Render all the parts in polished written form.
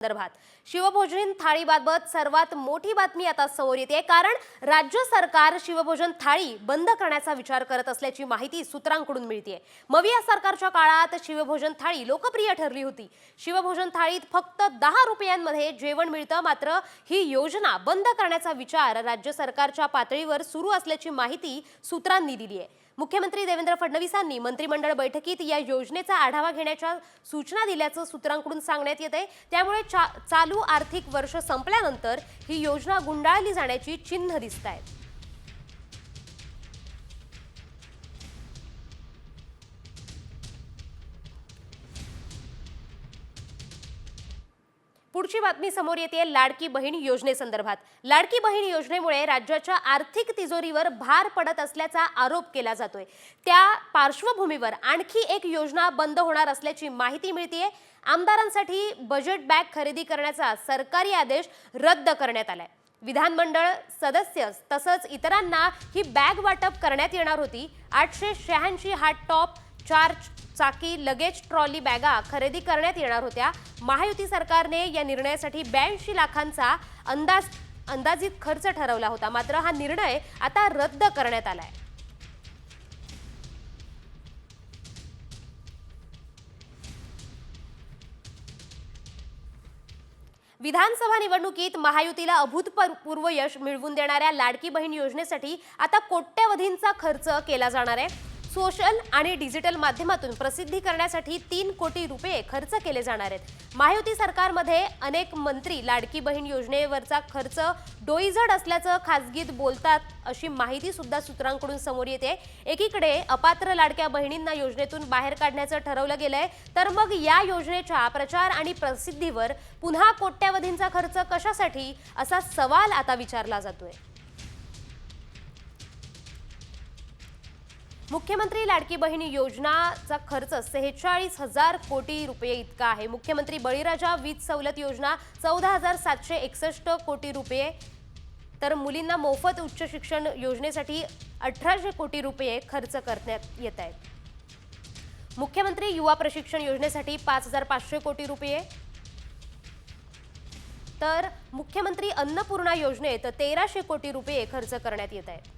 संदर्भात शिवभोजन थाळीबाबत सर्वात मोठी बातमी आता समोर येते, कारण राज्य सरकार शिवभोजन थाळी बंद करण्याचा विचार करत असल्याची माहिती सूत्रांकडून मिळते। मविया सरकारच्या काळात शिवभोजन थाळी लोकप्रिय ठरली होती। शिवभोजन थाळीत फक्त 10 रुपयांमध्ये जेवण मिळतं, मात्र ही योजना बंद करण्याचा विचार राज्य सरकारच्या पातळीवर सुरू असल्याची माहिती सूत्रांनी दिली आहे। मुख्यमंत्री देवेंद्र फडणवीसांनी मंत्रिमंडळ बैठकीत या योजनेचा आढावा घेण्याच्या सूचना दिल्याचं सूत्रांकडून सांगण्यात येते। त्यामुळे चालू आर्थिक वर्ष संपल्यानंतर ही योजना गुंडाळली जाण्याची चिन्ह दिसतायत। पुढची बातमी समोर येते लाडकी बहीण योजनेसंदर्भात। लाडकी बहीण योजनेमुळे राज्याच्या आर्थिक तिजोरीवर भार पडत असल्याचा आरोप केला जातोय। त्या पार्श्वभूमीवर आणखी एक योजना बंद होणार असल्याची माहिती मिळतेय। आमदारांसाठी बजेट बॅग खरेदी करण्याचा सरकारी आदेश रद्द करण्यात आलाय। विधानमंडळ सदस्य तसंच इतरांना ही बॅग वाटप करण्यात येणार होती। 886 हात टॉप 4 चाकी लगेज ट्रॉली बॅगा खरेदी करण्यात येणार होत्या। महायुती सरकारने या निर्णयासाठी 82 लाखांचा अंदाजित खर्च ठरवला होता, मात्र हा निर्णय आता रद्द करण्यात आलाय। विधानसभा निवडणुकीत महायुतीला अभूतपूर्व यश मिळवून देणाऱ्या लाडकी बहीण योजनेसाठी आता कोट्यवधींचा खर्च केला जाणार आहे। सोशल आणि डिजिटल माध्यमातून प्रसिद्धी करण्यासाठी 3 कोटी रुपये खर्च केले जाणार आहेत। महायुती सरकारमध्ये अनेक मंत्री लाडकी बहीण योजनेवरचा खर्च डोईजड असल्याचं खासगीत बोलतात, अशी माहिती सुद्धा सूत्रांकडून समोर येते। एकीकडे अपात्र लाडक्या बहिणींना योजनेतून बाहेर काढण्याचं ठरवलं गेलंय, तर मग या योजनेच्या प्रचार आणि प्रसिद्धीवर पुन्हा कोट्यवधींचा खर्च कशासाठी, असा सवाल आता विचारला जातोय। मुख्यमंत्री लाडकी बहीण योजनाचा खर्च 46,000 कोटी रुपये इतका आहे। मुख्यमंत्री बळीराजा वीज सवलत योजना 14,761 कोटी रुपये, तर मुलींना मोफत उच्च शिक्षण योजनेसाठी 1800 कोटी रुपये खर्च करण्यात येत आहेत। मुख्यमंत्री युवा प्रशिक्षण योजनेसाठी 5,500 कोटी रुपये, तर मुख्यमंत्री अन्नपूर्णा योजनेत 1,300 कोटी रुपये खर्च करण्यात येत आहेत।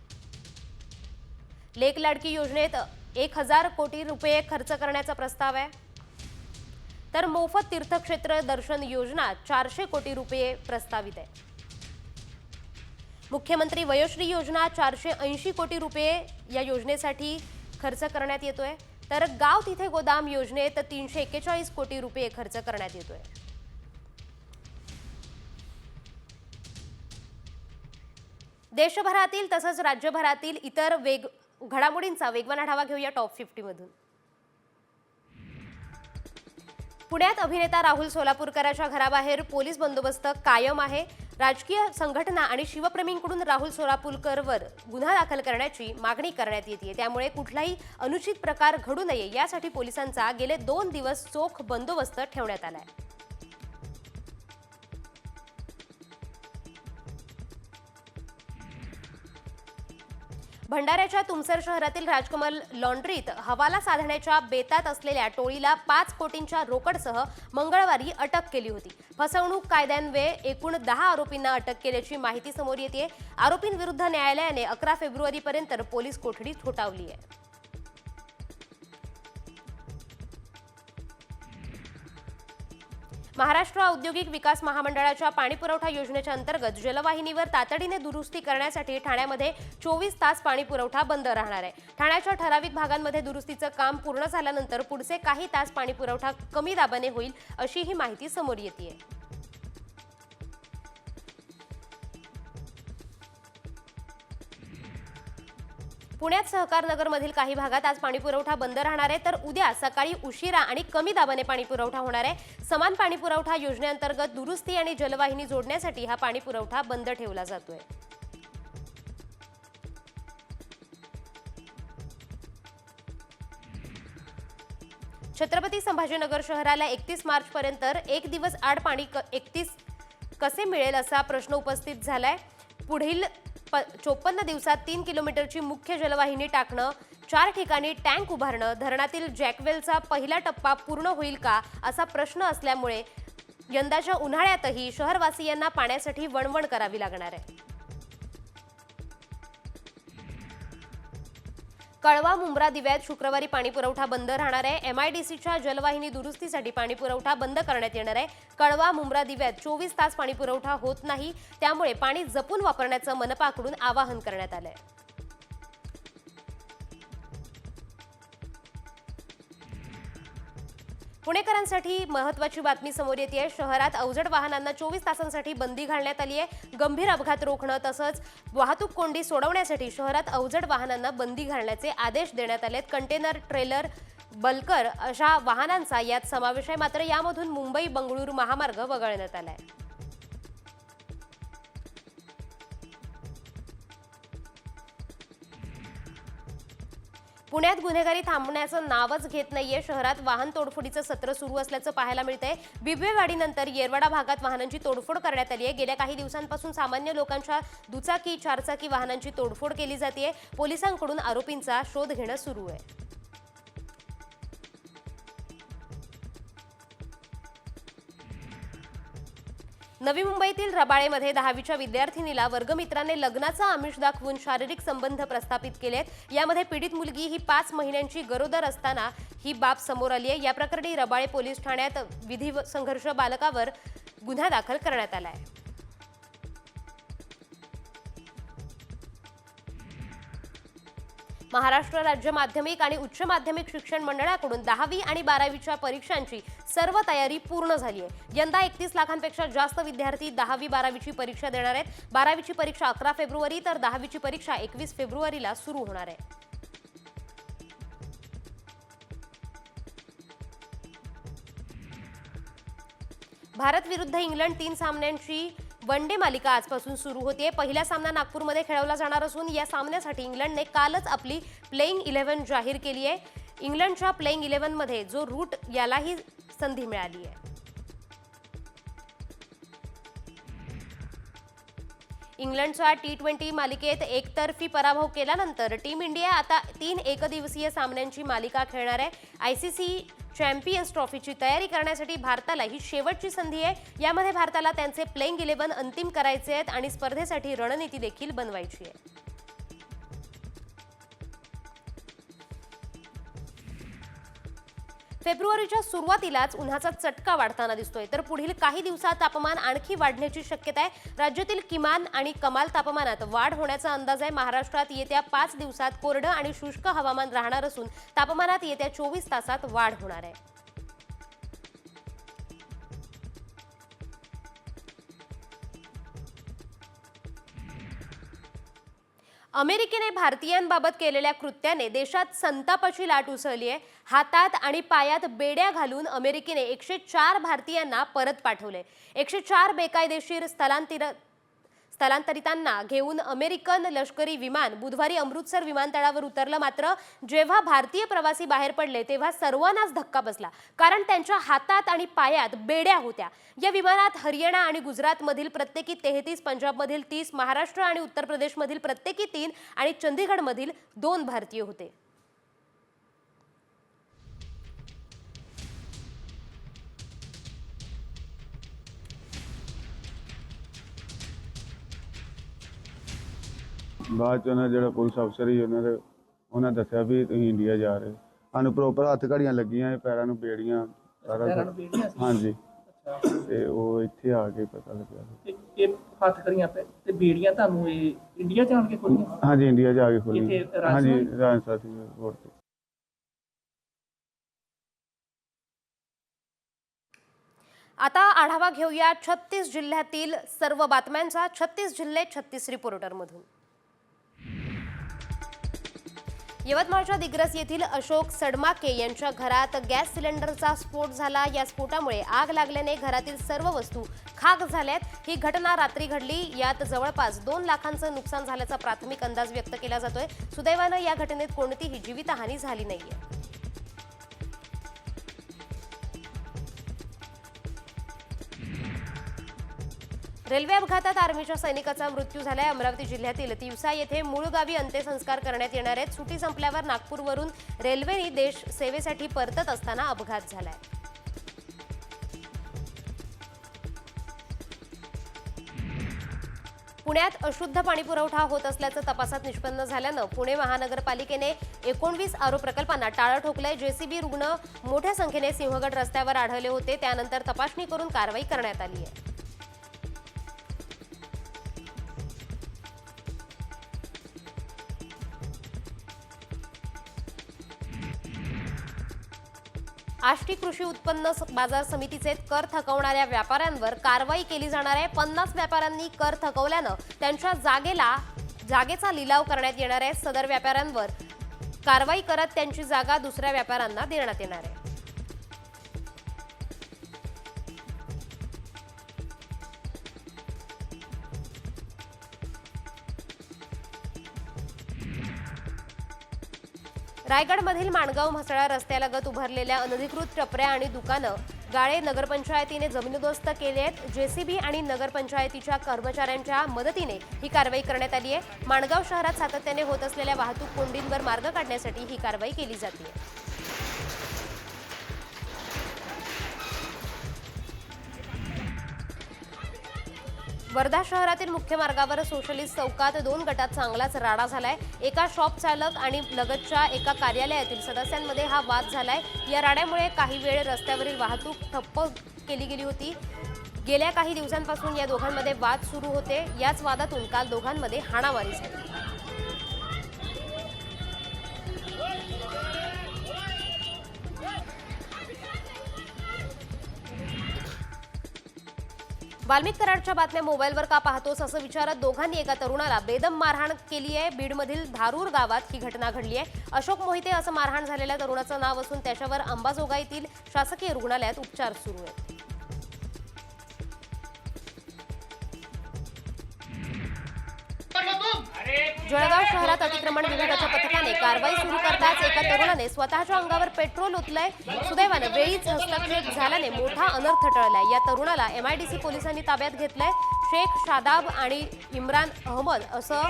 लेक लाडकी योजनेत 1,000 कोटी रुपये खर्च करण्याचा प्रस्ताव आहे, तर मोफत तीर्थक्षेत्र दर्शन योजना 400 कोटी रुपये प्रस्तावित आहे। मुख्यमंत्री वयोश्री योजना 480 कोटी रुपये या योजनेसाठी खर्च करण्यात येतोय, तर गाव तिथे गोदाम योजनेत 341 कोटी रुपये खर्च करण्यात येतोय। देशभरातील तसंच राज्यभरातील इतर घडामोडींचा वेगवान आढावा घेऊया टॉप 50 मधून। पुण्यात अभिनेता राहुल सोलापूरकरांच्या घराबाहेर पोलीस बंदोबस्त कायम आहे। राजकीय संघटना आणि शिवप्रेमींकडून राहुल सोलापूरकरवर गुन्हा दाखल करण्याची मागणी करण्यात येते। त्यामुळे कुठलाही अनुचित प्रकार घडू नये यासाठी पोलिसांचा गेले 2 दिवस चोख बंदोबस्त ठेवण्यात आलाय। भंडाऱ्याच्या तुमसर शहरातील राजकमल लॉन्ड्रीत हवाला साधण्याच्या बेतात असलेल्या टोळीला 5 कोटींच्या रोकडसह मंगळवारी अटक केली होती। फसवणूक कायद्यान्वये एकूण 10 आरोपींना अटक केल्याची माहिती समोर येते। आरोपींविरुद्ध न्यायालयाने 11 फेब्रुवारीपर्यंत पोलीस कोठडी ठोठावली आहे। महाराष्ट्र औद्योगिक विकास महामंडळाच्या पाणीपुरवठा योजनेच्या अंतर्गत जलवाहिनीवर तातडीने दुरुस्ती करण्यासाठी ठाण्यामध्ये 24 तास पाणीपुरवठा बंद राहणार आहे। ठाण्याच्या ठराविक भागांमध्ये दुरुस्तीचं काम पूर्ण झाल्यानंतर पुढचे काही तास पाणीपुरवठा कमी दाबाने होईल, अशी ही माहिती समोर येते। पुण्यात सहकार नगरमधील काही भागात आज पाणीपुरवठा बंद राहणार आहे, तर उद्या सकाळी उशिरा आणि कमी दाबाने पाणीपुरवठा होणार आहे। समान पाणीपुरवठा योजनेअंतर्गत दुरुस्ती आणि जलवाहिनी जोडण्यासाठी हा पाणीपुरवठा बंद ठेवला जातोय। छत्रपती संभाजीनगर शहराला 31 मार्च पर्यंत एक दिवस आड पाणी 31 कसे मिळेल असा प्रश्न उपस्थित झालाय। पुढील 54 दिवसात 3 किलोमीटरची मुख्य जलवाहिनी टाकणं, 4 ठिकाणी टँक उभारणं, धरणातील जॅकवेलचा पहिला टप्पा पूर्ण होईल का असा प्रश्न असल्यामुळे यंदाच्या उन्हाळ्यातही शहरवासियांना पाण्यासाठी वणवण करावी लागणार आहे। कळवा मुंब्रा दिव्यात शुक्रवारी पाणी पुरवठा बंद राहणार आहे। MIDCच्या जलवाहिनी दुरुस्तीसाठी पाणी पुरवठा बंद करण्यात येणार आहे। कळवा मुंब्रा दिव्यात 24 तास पाणी पुरवठा होत नाही, त्यामुळे पाणी जपून वापरण्याचं मनपाकडून आवाहन करण्यात आलंय। पुणेकरांसाठी महत्त्वाची बातमी समोर येते। शहरात अवजड वाहनांना 24 तासांसाठी बंदी घालण्यात आली आहे। गंभीर अपघात रोखणं तसंच वाहतूक कोंडी सोडवण्यासाठी शहरात अवजड वाहनांना बंदी घालण्याचे आदेश देण्यात आलेत। कंटेनर, ट्रेलर, बल्कर अशा वाहनांचा यात समावेश आहे। मात्र यामधून मुंबई बंगळुरू महामार्ग वगळण्यात आलाय। पुण्यात गुन्हेगारी थांबण्याचं नावच घेत नाहीये। शहरात वाहन तोडफोडीचं सत्र सुरू असल्याचं पाहायला मिळतंय। बिबवेवाडीनंतर येरवाडा भागात वाहनांची तोडफोड करण्यात आली आहे। गेल्या काही दिवसांपासून सामान्य लोकांच्या दुचाकी, चारचाकी वाहनांची तोडफोड केली जाते। पोलिसांकडून आरोपींचा शोध घेणं सुरू आहे। नवी मुंबईतील रबाळेमध्ये 10वीच्या विद्यार्थिनीला वर्गमित्राने लग्नाचा आमिष दाखवून शारीरिक संबंध प्रस्थापित केलेत। यामध्ये पीडित मुलगी ही 5 महिन्यांची गरोदर असताना ही बाब समोर आली आहे। या प्रकरणी रबाळे पोलीस ठाण्यात विधी संघर्ष बालकावर गुन्हा दाखल करण्यात आला आहे। महाराष्ट्र राज्य माध्यमिक आणि उच्च माध्यमिक शिक्षण मंडळाकडून 10वी आणि 12वीच्या परीक्षांची सर्व तयारी पूर्ण झाली आहे। यंदा 31 लाखांपेक्षा जास्त विद्यार्थी 10वी 12वीची परीक्षा देणार आहेत। 12वीची परीक्षा 11 फेब्रुवारी तर 10वीची परीक्षा 21 फेब्रुवारीला सुरू होणार आहे। भारत विरुद्ध इंग्लंड 3 सामन्यांची वनडे मालिका आजपासून सुरू होते। पहिला सामना नागपूरमध्ये खेळवला जाणार असून या सामन्यासाठी इंग्लंडने कालच आपली प्लेइंग 11 जाहीर केली आहे। इंग्लंडच्या प्लेइंग 11 मध्ये जो रूट यालाही संधी मिळाली आहे। इंग्लंडच्या T20 मालिकेत एकतर्फी पराभव केल्यानंतर टीम इंडिया आता 3 एकदिवसीय सामन्यांची मालिका खेळणार आहे। ICC चॅम्पियन्स ट्रॉफीची तयारी करण्यासाठी भारताला ही शेवटची संधी आहे। यामध्ये भारताला त्यांचे प्लेइंग 11 अंतिम करायचे आहेत आणि स्पर्धेसाठी रणनीती देखील बनवायची आहे। फेब्रुवारीच्या सुरुवातीलाच उन्हाचा चटका वाढताना दिसतोय, तर पुढील काही दिवसात तापमान आणखी वाढण्याची शक्यता आहे। राज्यातील किमान आणि कमाल तापमानात वाढ होण्याचा अंदाज आहे। महाराष्ट्रात येत्या 5 दिवसात कोरडं आणि शुष्क हवामान राहणार असून तापमानात येत्या 24 तासात वाढ होणार आहे। अमेरिकेने भारतीयांबाबत केलेल्या कृत्याने देशात संतापाची लाट उसळली आहे। हातात आणि पायात बेड्या घालून अमेरिकेने 104 भारतीयांना परत पाठवले। 104 बेकायदेशीर स्थलांतरितांना घेऊन अमेरिकन लष्करी विमान बुधवारी अमृतसर विमानतळावर उतरलं। मात्र जेव्हा भारतीय प्रवासी बाहेर पडले तेव्हा सर्वांनाच धक्का बसला, कारण त्यांच्या हातात आणि पायात बेड्या होत्या। या विमानात हरियाणा आणि गुजरातमधील प्रत्येकी 33, पंजाबमधील 30, महाराष्ट्र आणि उत्तर प्रदेशमधील प्रत्येकी 3 आणि चंदीगडमधील 2 भारतीय होते। बाद जो पुलिस अफसर ही उन्होंने दसिया भी तुसीं इंडिया जा रहे सानू प्रॉपर हत्थ घड़ियां लगियां पैरों में बेड़ियां सारा हाँ जी ते वो इत्थे आके पता लग्या ये हत्थ घड़ियां ते बेड़ियां तानू इंडिया जान के खोलियां हाँ जी इंडिया जाके खोली हाँ जी राजस्थान रोड पे। आता आढावा घेऊया 36 जिल्ह्यातील सर्व बातम्यांचा। 36 जिल्हे 36 रिपोर्टरमधून। यवतमाळच्या दिग्रस येथील अशोक सडमाके यांच्या घरात गॅस सिलेंडरचा स्फोट झाला। या स्फोटामुळे आग लागल्याने घरातील सर्व वस्तू खाक झाल्यात। ही घटना रात्री घडली। यात जवळपास 2 लाखांचं नुकसान झाल्याचा प्राथमिक अंदाज व्यक्त केला जातोय। सुदैवानं या घटनेत कोणतीही जीवितहानी झाली नाहीये। रेल्वे अपघातात आर्मीच्या सैनिकाचा मृत्यू झालाय। अमरावती जिल्ह्यातील तिवसा येथे मूळ गावी अंत्यसंस्कार करण्यात येणार आहेत। सुट्टी संपल्यावर नागपूरवरून रेल्वेने देश सेवेसाठी परतत असताना अपघात झालाय। पुण्यात अशुद्ध पाणी पुरवठा होत असल्याचं तपासात निष्पन्न झाल्यानं पुणे महानगरपालिकेने 19 आरो प्रकल्पांना टाळं ठोकलंय। जेसीबी रुग्ण मोठ्या संख्येने सिंहगड रस्त्यावर आढळले होते, त्यानंतर तपासणी करून कारवाई करण्यात आली आहे। आष्टी कृषी उत्पन्न बाजार समितीचे कर थकवणाऱ्या व्यापाऱ्यांवर कारवाई केली जाणार आहे। 50 व्यापाऱ्यांनी कर थकवल्यानं त्यांच्या जागेचा लिलाव करण्यात येणार आहे। सदर व्यापाऱ्यांवर कारवाई करत त्यांची जागा दुसऱ्या व्यापाऱ्यांना देण्यात येणार आहे। रायगडमधील माणगाव म्हसळा रस्त्यालगत उभारलेल्या अनधिकृत टपऱ्या आणि दुकानं गाळे नगरपंचायतीने जमीनदोस्त केले आहेत। जेसीबी आणि नगरपंचायतीच्या कर्मचाऱ्यांच्या मदतीने ही कारवाई करण्यात आली आहे। माणगाव शहरात सातत्याने होत असलेल्या वाहतूक कोंडींवर मार्ग काढण्यासाठी ही कारवाई केली जाते। वर्धा शहरातील मुख्य मार्गावर सोशलिस्ट चौकात 2 गटात चांगलाच राडा झालाय। एका शॉप चालक आणि लगतच्या एका कार्यालयातील सदस्यांमध्ये हा वाद झालाय। या राड्यामुळे काही वेळ रस्त्यावरील वाहतूक ठप्प केली गेली होती। गेल्या काही दिवसांपासून या दोघांमध्ये वाद सुरू होते। याच वादातून काल दोघांमध्ये हाणामारी झाली। वाल्मिक कराडच्या बातम्या मोबाईलवर का पाहतोस असं विचारत दोघांनी एका तरुणाला बेदम मारहाण केली आहे। बीडमधील धारूर गावात ही घटना घडली आहे। अशोक मोहिते असं मारहाण झालेल्या तरुणाचं नाव असून त्याच्यावर अंबाजोगाईतील शासकीय रुग्णालयात उपचार सुरू आहेत। जळगाव शहरात अतिक्रमण विभागाच्या पथकाने कारवाई सुरू करताच एका तरुणाने स्वतःच्या अंगावर पेट्रोल ओतलंय। सुदैवाने वेळीच हस्तक्षेप झाल्याने मोठा अनर्थ टळलाय। या तरुणाला MIDC पोलिसांनी ताब्यात घेतलंय। शेख शादाब आणि इम्रान अहमद असं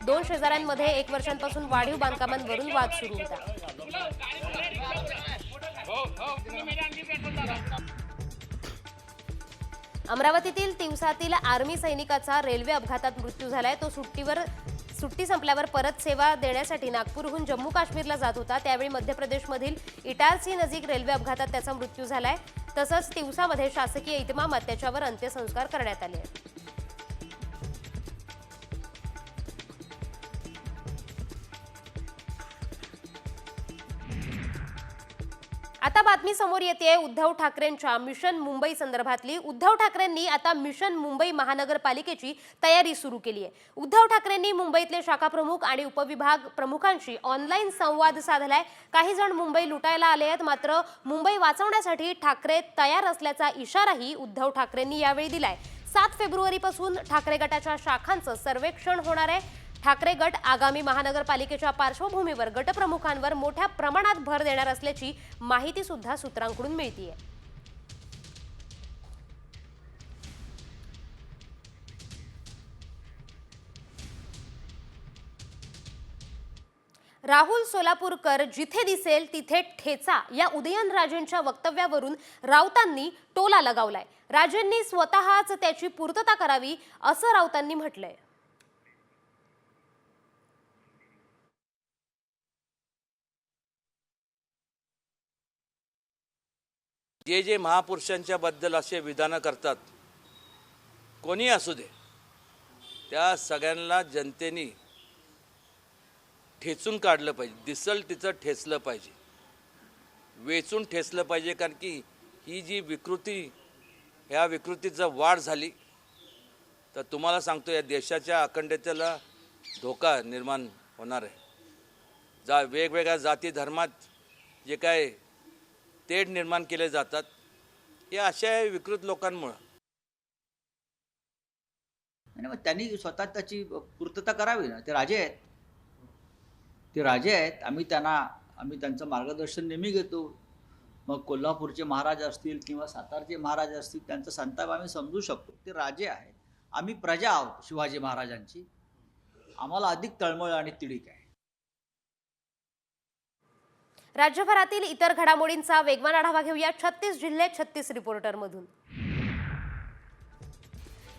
2 शेजाऱ्यांमध्ये 1 वर्षांपासून वाढीव बांधकामांवरून वाद सुरू होता। अमरावतीतील तिवसातील आर्मी सैनिकाचा रेल्वे अपघातात मृत्यू झालाय। तो सुट्टी संपल्यावर परत सेवा देण्यासाठी नागपूरहून जम्मू काश्मीरला जात होता। त्यावेळी मध्य प्रदेशमधील इटारसी नजीक रेल्वे अपघातात त्याचा मृत्यू झालाय। तसंच तिवसामध्ये शासकीय इतमामात त्याच्यावर अंत्यसंस्कार करण्यात आले आहेत। आता बातमी समोर येते उद्धव ठाकरेंच्या मिशन मुंबई संदर्भातली। उद्धव ठाकरेंनी आता मिशन मुंबई महानगरपालिकेची तयारी सुरू केली आहे। उद्धव ठाकरेंनी मुंबईतले शाखा प्रमुख आणि उपविभाग प्रमुखांशी ऑनलाईन संवाद साधलाय। काही जण मुंबई लुटायला आले आहेत, मात्र मुंबई वाचवण्यासाठी ठाकरे तयार असल्याचा इशाराही उद्धव ठाकरेंनी यावेळी दिलाय। 7 फेब्रुवारीपासून ठाकरे गटाच्या शाखांचं सर्वेक्षण होणार आहे। ठाकरे गट आगामी महानगरपालिकेच्या पार्श्वभूमीवर गटप्रमुखांवर मोठ्या प्रमाणात भर देणार असल्याची माहिती सुद्धा सूत्रांकडून मिळतेय। राहुल सोलापूरकर जिथे दिसेल तिथे ठेचा या उदयनराजेंच्या वक्तव्यावरून राऊतांनी टोला लगावलाय। राजेंनी स्वतःच त्याची पूर्तता करावी असं राऊतांनी म्हटलंय। जे महापुरुषांच्या बद्दल असे विधानं करतात, कोणी असू दे, त्या सगळ्यांना जनतेने ठेचून काढलं पाहिजे। दिसल तिचं ठेचलं पाहिजे, वेचून ठेचलं पाहिजे। कारण की ही जी विकृती, ह्या विकृतीचा वाढ झाली तर तुम्हाला सांगतो या देशाच्या अखंडतेला धोका निर्माण होणार आहे। वेगवेगळ्या जाती धर्मात जे काय तेढ निर्माण केले जातात, हे अशा विकृत लोकांमुळे। आणि मग त्यांनी स्वतः त्याची पूर्तता करावी ना। ते राजे आहेत, ते राजे आहेत। आम्ही त्यांचं मार्गदर्शन नेहमी घेतो। मग कोल्हापूरचे महाराज असतील किंवा सातारचे महाराज असतील, त्यांचा संताप आम्ही समजू शकतो। ते राजे आहेत, आम्ही प्रजा आहोत शिवाजी महाराजांची। आम्हाला अधिक तळमळ आणि तिढीक आहे। राज्यभरातील इतर घडामोडींचा वेगवान आढावा घेऊया 36 जिल्हे 36 रिपोर्टरमधून।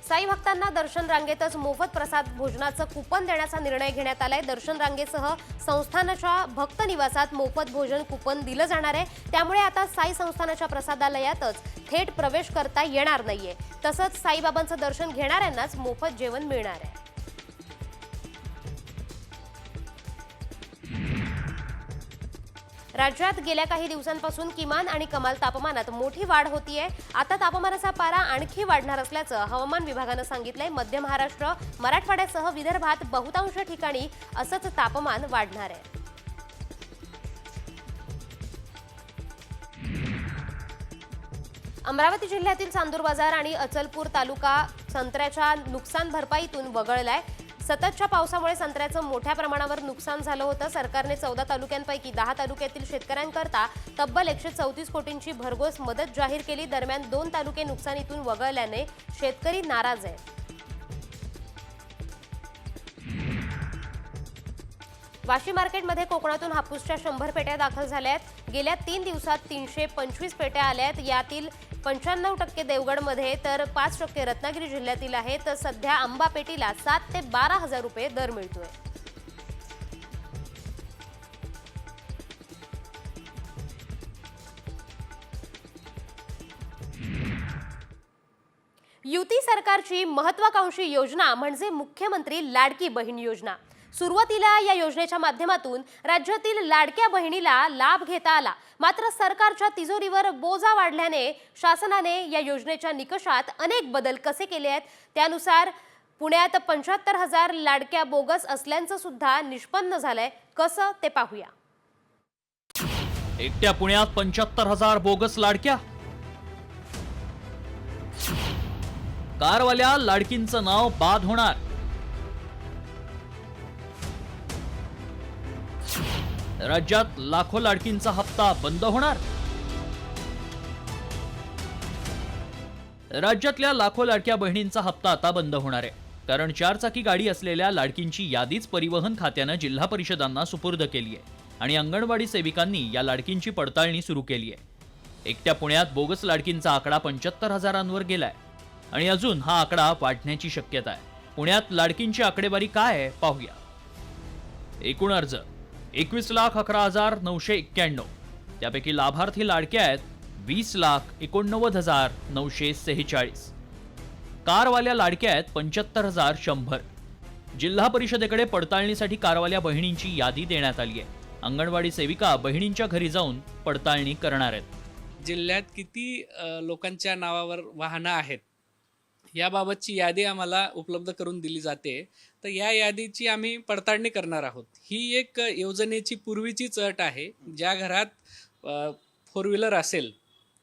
साई भक्तांना दर्शन रांगेतच मोफत प्रसाद भोजनाचं कुपन देण्याचा निर्णय घेण्यात आलाय। दर्शन रांगेसह संस्थानाच्या भक्त निवासात मोफत भोजन कुपन दिलं जाणार आहे। त्यामुळे आता साई संस्थानाच्या प्रसादालयातच थेट प्रवेश करता येणार नाहीये। तसंच साईबाबांचं दर्शन घेणाऱ्यांनाच मोफत जेवण मिळणार आहे। राज्यात गेल्या काही दिवसांपासून किमान आणि कमाल तापमानात मोठी वाढ होतीये। आता तापमानाचा पारा आणखी वाढणार असल्याचं हवामान विभागानं सांगितलंय। मध्य महाराष्ट्र, मराठवाड्यासह विदर्भात बहुतांश ठिकाणी असंच तापमान वाढणार आहे। अमरावती जिल्ह्यातील चांदूर बाजार आणि अचलपूर तालुका संत्र्याच्या नुकसान भरपाईतून वगळलाय। सततच्या पावसामुळे संत्र्याचं मोठ्या प्रमाणावर नुकसान झालं होतं। सरकारने 14 तालुक्यांपैकी 10 तालुक्यातील शेतकऱ्यांकरता तब्बल 134 कोटींची भरघोस मदत जाहीर केली। दरम्यान 2 तालुके नुकसानीतून वगळल्याने शेतकरी नाराज आहेत। वाशी मार्केटमध्ये कोकणातून हापूसच्या 100 पेट्या दाखल झाल्या आहेत। गेल्या 3 दिवसात 325 पेट्या आल्या आहेत। यातील 95% देवगडमध्ये तर 5% रत्नागिरी जिल्ह्यातील आहे। तर सध्या आंबा पेटीला 7 ते 12 हजार रुपये दर मिळतोय। युती सरकारची महत्वाकांक्षी योजना म्हणजे मुख्यमंत्री लाडकी बहीण योजना। सुरुवातीला या योजनेच्या माध्यमातून राज्यातील लाडक्या बहिणीला लाभ घेता आला। मात्र सरकारच्या तिजोरीवर बोजा वाढल्याने शासनाने या योजनेच्या निकषात अनेक बदल कसे केले आहेत, त्यानुसार पुण्यात 75,000 लाडक्या बोगस असल्याचं सुद्धा निष्पन्न झालंय। कसं ते पाहूया। एकट्या पुण्यात 75,000 बोगस लाडक्या। कारवाल्या लाडकींचं नाव बाद होणार। राज्यात लाखो लाडकींचा हप्ता बंद होणार। राज्यातल्या लाखो लाडक्या बहिणींचा हप्ता आता बंद होणार आहे, कारण 4 चाकी गाडी असलेल्या लाडकींची यादीच परिवहन खात्यानं जिल्हा परिषदांना सुपूर्द केली आहे आणि अंगणवाडी सेविकांनी या लाडकींची पडताळणी सुरू केली आहे। एकट्या पुण्यात बोगस लाडकींचा आकडा 75,000वर गेलाय आणि अजून हा आकडा वाढण्याची शक्यता आहे। पुण्यात लाडकींची आकडेवारी काय आहे पाहूया। एकूण अर्ज 21,11,991, त्यापैकी लाभार्थी लाडक्या आहेत 20,89,946। कारवाल्या लाडक्या आहेत 75,100। जिल्हा परिषदेकडे पडताळणीसाठी कारवाल्या बहिणींची यादी देण्यात आली आहे। अंगणवाडी सेविका बहिणींच्या घरी जाऊन पडताळणी करणार आहेत। जिल्ह्यात किती लोकांच्या नावावर वाहनं आहेत याबाबतची यादी आम्हाला उपलब्ध करून दिली जाते। तर या यादीची आम्ही पडताळणी करणार आहोत। ही एक योजनेची पूर्वीचीच अट आहे। ज्या घरात 4 व्हीलर असेल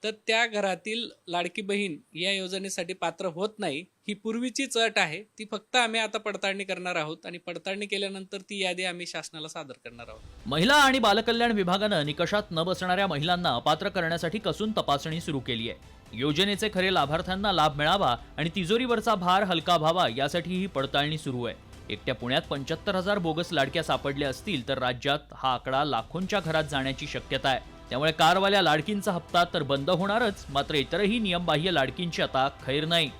तर त्या घरातील लाडकी बहीण या योजनेसाठी पात्र होत नाही। ही पूर्वीचीच अट आहे, ती फक्त आम्ही आता पडताळणी करणार आहोत आणि पडताळणी केल्यानंतर ती यादी आम्ही शासनाला सादर करणार आहोत। महिला आणि बालकल्याण विभागानं निकषात न बसणाऱ्या महिलांना अपात्र करण्यासाठी कसून तपासणी सुरू केली आहे। योजनेचे खरे लाभार्थ्यांना लाभ मिळावा आणि तिजोरीवरचा भार हलका व्हावा यासाठी ही पडताळणी सुरू आहे। एकट्या पुण्यात 75,000 बोगस लाडक्या सापडल्या असतील तर राज्यात हा आकडा लाखोंच्या घरात जाण्याची शक्यता आहे। त्यामुळे कारवाल्या लाडकींचा हप्ता तर बंद होणारच, मात्र इतरही नियमबाह्य लाडकींची आता खैर नाही।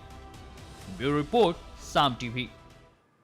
ब्युरो रिपोर्ट, साम टीव्ही।